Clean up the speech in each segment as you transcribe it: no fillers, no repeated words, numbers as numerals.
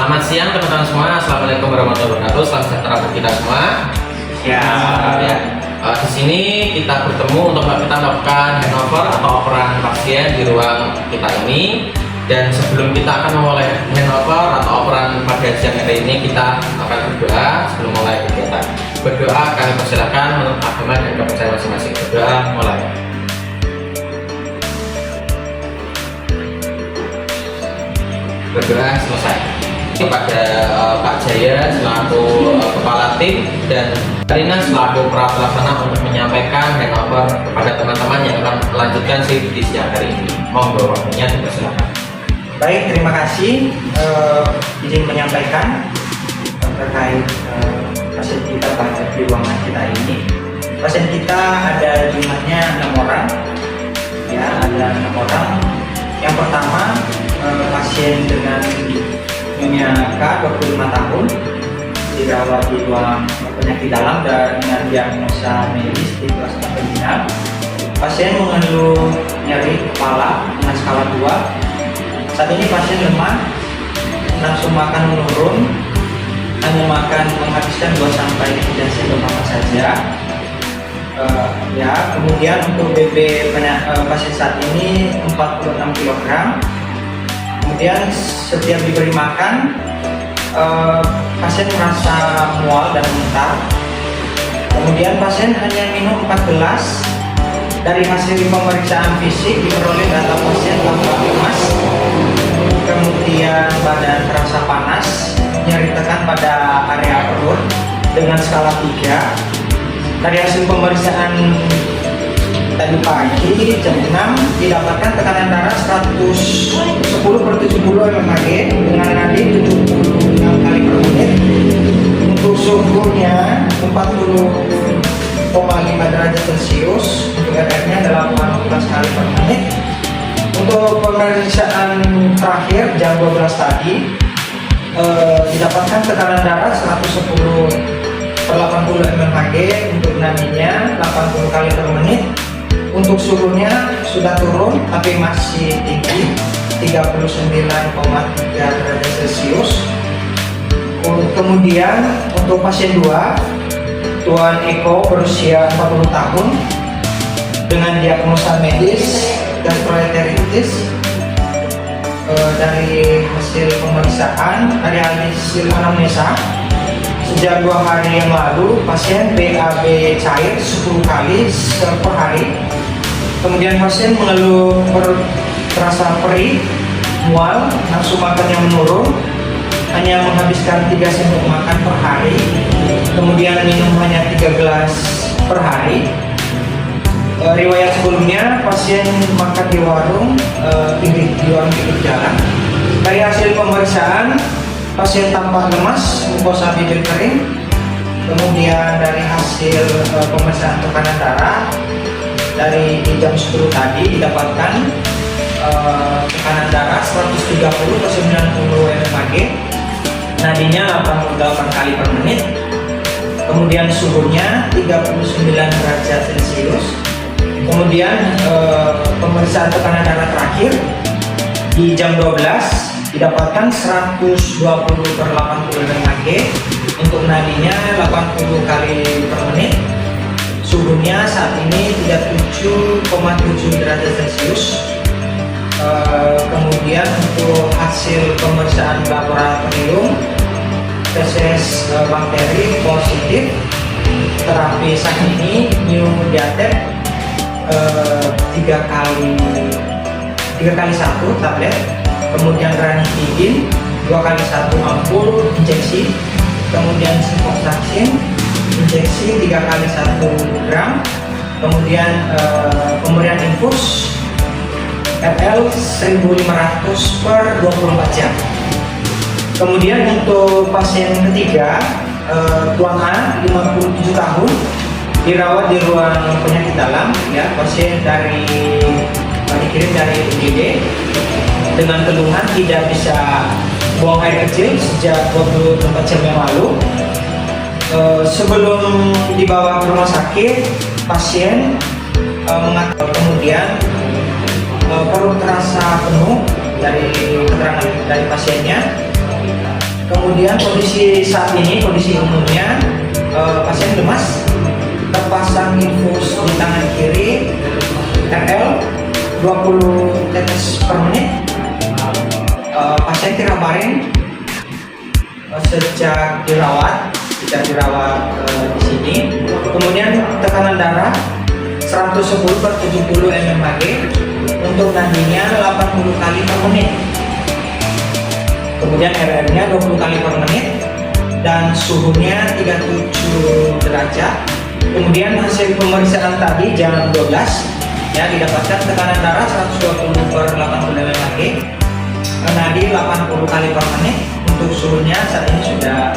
Selamat siang teman-teman semua. Assalamualaikum warahmatullahi wabarakatuh. Selamat sejahtera bagi kita semua. Ya. Di sini kita bertemu untuk kita melakukan handover atau operan pasien di ruang kita ini. Dan sebelum kita akan memulai handover atau operan pada siang hari ini, kita akan berdoa sebelum mulai kegiatan. Berdoa kami persilakan menurut agama dan kepercayaan masing-masing. Berdoa mulai. Berdoa selesai. Kepada Pak Jaya selaku kepala tim dan Karina selaku pelaksana untuk menyampaikan handover kepada teman-teman yang akan melanjutkan shift di siang hari ini. Monggo waktunya dipersilakan. Baik, terima kasih. Izin menyampaikan terkait pasien kita pada di ruangan kita ini. Pasien kita ada jumlahnya 6 orang. Ya, ada 6 orang. Yang pertama pasien dengan Nyonya K, 25 tahun, dirawat di ruang penyakit dalam dan dengan diagnosa medis di kelas terminal. Pasien mengeluh nyeri kepala dengan skala 2. Saat ini pasien lemah, nafsu makan menurun, hanya makan menghabiskan 2-3 sendok makan saja. Kemudian untuk BB pasien saat ini 46 kg. Kemudian setiap diberi makan, pasien merasa mual dan muntah. Kemudian pasien hanya minum 4 gelas. Dari hasil pemeriksaan fisik diperoleh data pasien tampak lemas, kemudian badan terasa panas, nyeri tekan pada area perut dengan skala 3. Dari hasil pemeriksaan tadi pagi jam 6 didapatkan tekanan darah 110/70 mmHg dengan nadi 76 kali per menit. Untuk suhunya 40,5 derajat Celcius, untuk RR-nya 18 kali per menit. Untuk pemeriksaan terakhir jam 12 tadi didapatkan tekanan darah 110/80 mmHg, untuk nadinya 80 kali per menit. Untuk suhunya sudah turun tapi masih tinggi, 39,3 derajat Celcius. Kemudian untuk pasien 2, Tuan Eko berusia 40 tahun dengan diagnosa medis gastroenteritis. Dari hasil pemeriksaan, dari hasil anamnesa, sejak 2 hari yang lalu pasien BAB cair 10 kali per hari. Kemudian pasien mengeluh perut terasa perih, mual, nafsu makan yang menurun, hanya menghabiskan 3 sendok makan per hari. Kemudian minum hanya 3 gelas per hari. Riwayat sebelumnya pasien makan di warung pinggir jalan. Dari hasil pemeriksaan, pasien tampak lemas, mukosa bibir kering. Kemudian dari hasil pemeriksaan tekanan darah dari jam 10 tadi didapatkan tekanan darah 130/90 mmHg, nadinya 88 kali per menit. Kemudian suhunya 39 derajat Celcius. Kemudian pemeriksaan tekanan darah terakhir di jam 12 didapatkan 120/80 mmHg, untuk nadinya 80 kali per menit. Suhunya saat ini 37,7 derajat Celcius. Kemudian untuk hasil pemeriksaan laboratorium, feses bakteri positif. Terapi saat ini new diatek 3 kali 1 tablet. Kemudian ranitidin 2 kali 1 ampul injeksi. Kemudian ciprofloxacin injeksi 3 kali 1 gram. Kemudian pemberian infus RL 1500 per 24 jam. Kemudian untuk pasien ketiga, Tuan A 57 tahun, dirawat di ruang penyakit dalam. Ya, pasien dikirim dari UGD dengan keluhan tidak bisa buang air kecil sejak 24 jam yang lalu. Sebelum dibawa ke rumah sakit, pasien mengatakan kemudian perut terasa penuh dari keterangan dari pasiennya. Kemudian kondisi saat ini, kondisi umumnya pasien lemas, terpasang infus di tangan kiri, RL 20 tetes per menit. Pasien tirabarin sejak dirawat di sini. Kemudian tekanan darah 110/70 mmHg, untuk nadinya 80 kali per menit. Kemudian RR-nya 20 kali per menit dan suhunya 37 derajat. Kemudian hasil pemeriksaan tadi jam 12 ya, didapatkan tekanan darah 120/80 mmHg, nadi 80 kali per menit. Untuk suhunya saat ini sudah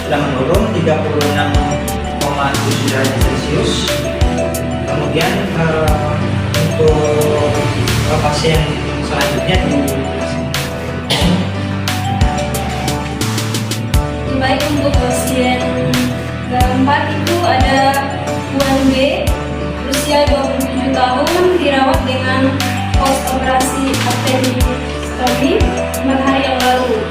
menurun 36,7 derajat Celcius. Kemudian untuk pasien selanjutnya baik, untuk pasien keempat itu ada Puan B, usia 27 tahun, dirawat dengan post operasi appendectomy 4 hari yang lalu.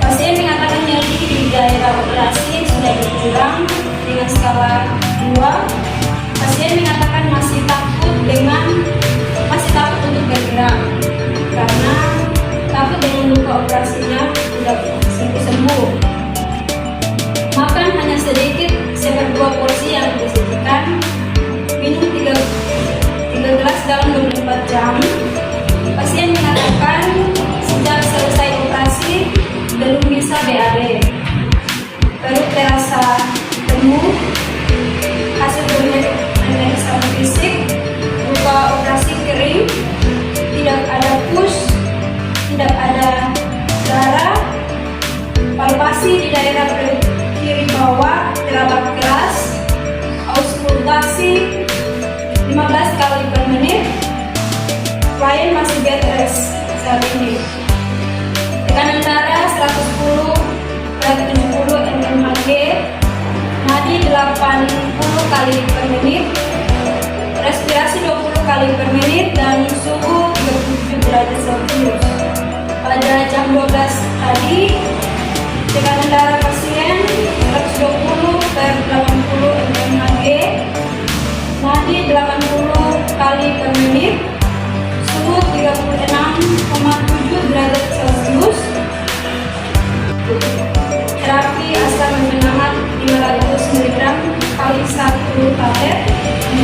Pasien mengatakan nyeri di daerah operasi sudah berkurang dengan skala 2. Pasien mengatakan masih takut untuk bergerak karena takut dengan luka operasinya tidak sembuh. Makan hanya sedikit, 1/2 porsi yang disediakan. Minum 3 gelas dalam 24 jam. Pasien mengatakan sejak selesai operasi belum bisa BAB. Perut terasa penuh. Hasil pemeriksaan fisik, luka operasi kering, tidak ada pus, tidak ada darah. Palpasi di daerah perut kiri bawah teraba keras. Auskultasi 15 kali per menit. Klien masih bed rest saat ini. Tekanan darah 110/70 mmHg, nadi 80 kali per menit, respirasi 20 kali per menit, dan suhu 37 derajat Celcius. Pada jam 12 tadi, tekanan darah pasien 120/80 mmHg, nadi 80 kali per menit, suhu 36,7 derajat Celcius. Terapi asam aminoat 500 mg kali 1 tablet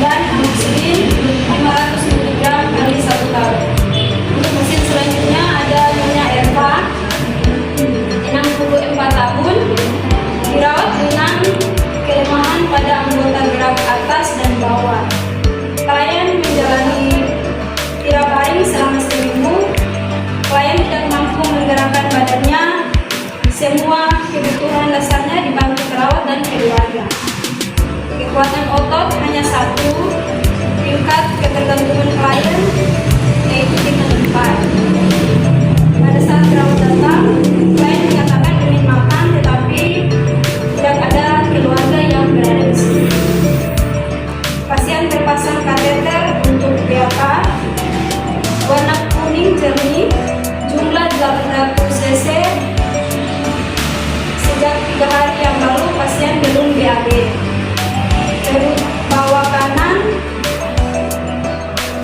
dan amoxicillin 500 mg kali 1 tablet. Untuk pasien selanjutnya ada Nyonya Eva, 64 tahun, dirawat dengan kelemahan pada anggota gerak atas dan bawah. Klien menjalani tirabaring selama seminggu. Klien tidak mampu menggerakkan badannya. Semua kebutuhan dasarnya dibantu perawat dan keluarga. Kekuatan otot hanya 1. Tingkat ketergantungan klien yaitu tingkat 4. Pada saat perawat datang, klien mengatakan ingin makan, tetapi tidak ada keluarga yang berada di sini. Pasien terpasang kateter untuk BAK, warna kuning jernih, jumlah 800 cc. Sejak 3 hari yang lalu pasien belum BAB. Perut bawah kanan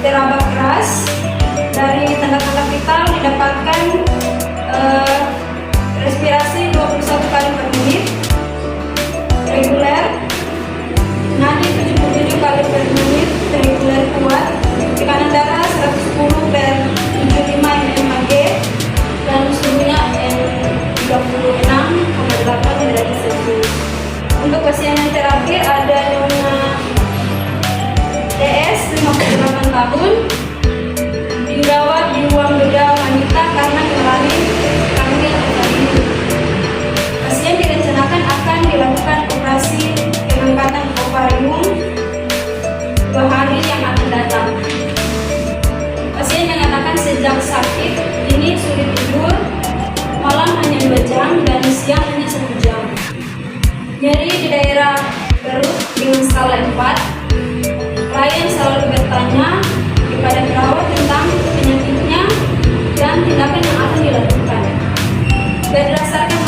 teraba keras. Dari tanda-tanda vital didapatkan respirasi 21 kali per menit, reguler, nadi 77 kali per menit, reguler kuat, tekanan darah 110/75 mmHg, dan suhunya 36,8 derajat Celcius. Untuk pasien yang terakhir ada Nyonya DS, 58 tahun, dirawat di ruang bedah wanita karena mengalami kanker ovarium. Pasien direncanakan akan dilakukan operasi pengangkatan ovarium 2 hari yang akan datang. Pasien mengatakan sejak sakit ini sulit tidur, malam hanya 2 jam dan siang hanya 1 jam. Nyeri di daerah perut dengan skala 4. Klien selalu bertanya kepada perawat tentang penyakitnya dan tindakan yang akan dilakukan. Berdasarkan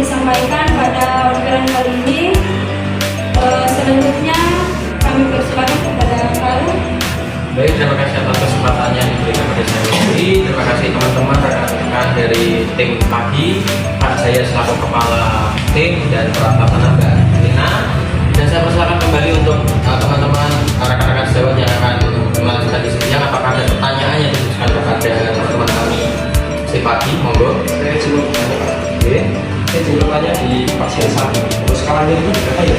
disampaikan pada orderan kali ini. Selanjutnya kami persilakan kepada Faru. Baik, terima kasih atas kesempatannya yang diberikan pada saya sendiri. Terima kasih teman-teman rekan-rekan dari tim pagi, Pak Jaya selaku kepala tim dan pelaksana Mbak Lina. Dan saya persilakan kembali untuk teman-teman rekan-rekan sejawat yang akan melanjutkan diskusinya. Apakah ada pertanyaan yang ditujukan kepada teman-teman kami si pagi? Monggo. Saya sebelum tanya Pak. Oke. Saya sebelum tanya di pasien satu. Terus skalanya itu berapa ya?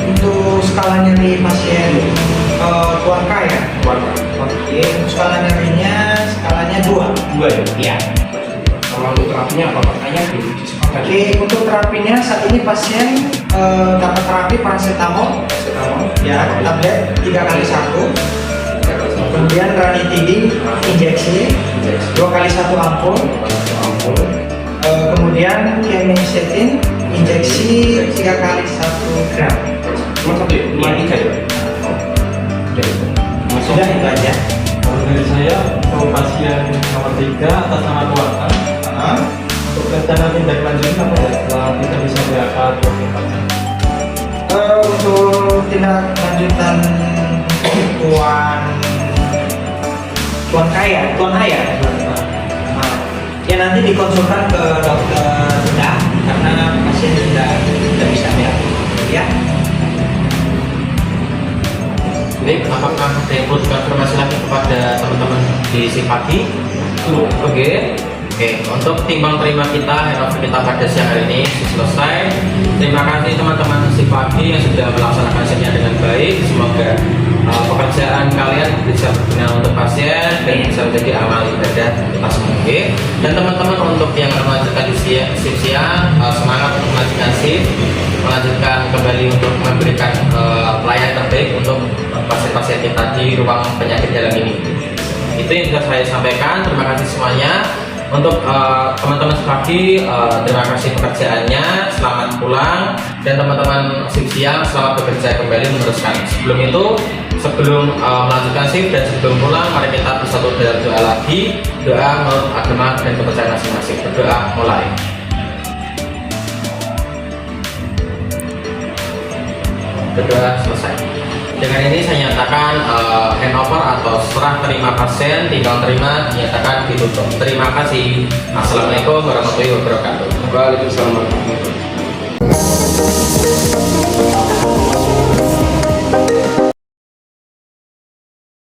Untuk skala nyeri pasien keluarga ya. Keluarga. Oke, untuk skala nyerinya skalanya 2. 2 ya? Iya. Kalau untuk terapinya apa makanya disepakati? Oke, untuk terapinya saat ini pasien dapat terapi paracetamol ya, tablet 3x1. Kemudian ranitidin injeksi 2x1 ampul. Kemudian tiaminoxetin injeksi 3x1 gram. Cuma satu ya? Cuma 3 ya? Sudah itu aja. Kalau dari saya, untuk pasien nomor 3 atas nama keluarga, untuk rencana tindak lanjut apa ya? Setelah kita bisa diangkat Untuk tindak lanjutan tuan Ayah. Ya nanti dikonsultan ke dokter bedah karena pasien sudah bisa diangkat. Ya. Baik, apakah ada yang perlu dikonfirmasi lagi kepada teman-teman di si pagi? Oke. Untuk timbang terima kita, handover kita pada siang hari ini selesai. Terima kasih teman-teman si pagi yang sudah melaksanakan shiftnya dengan baik. Semoga pekerjaan kalian bisa berguna untuk pasien dan bisa menjadi amal ibadah kita semua. Oke. Dan teman-teman untuk yang melanjutkan di shift siang, semangat untuk melanjutkan shift, melanjutkan kembali untuk memberikan pelayanan terbaik untuk pasien-pasien kita di ruang penyakit dalam ini. Itu yang bisa saya sampaikan. Terima kasih semuanya. Untuk teman-teman pagi, terima kasih pekerjaannya, selamat pulang, dan teman-teman shift siang selamat bekerja kembali meneruskan. Sebelum melanjutkan shift dan sebelum pulang, mari kita bersatu dalam doa lagi, doa menurut agama dan kepercayaan masing-masing. Berdoa mulai. Berdoa selesai. Dengan ini saya nyatakan handover atau serah terima pasien, tinggal terima dinyatakan ditutup. Terima kasih. Assalamualaikum warahmatullahi wabarakatuh. Waalaikumsalam warahmatullahi wabarakatuh.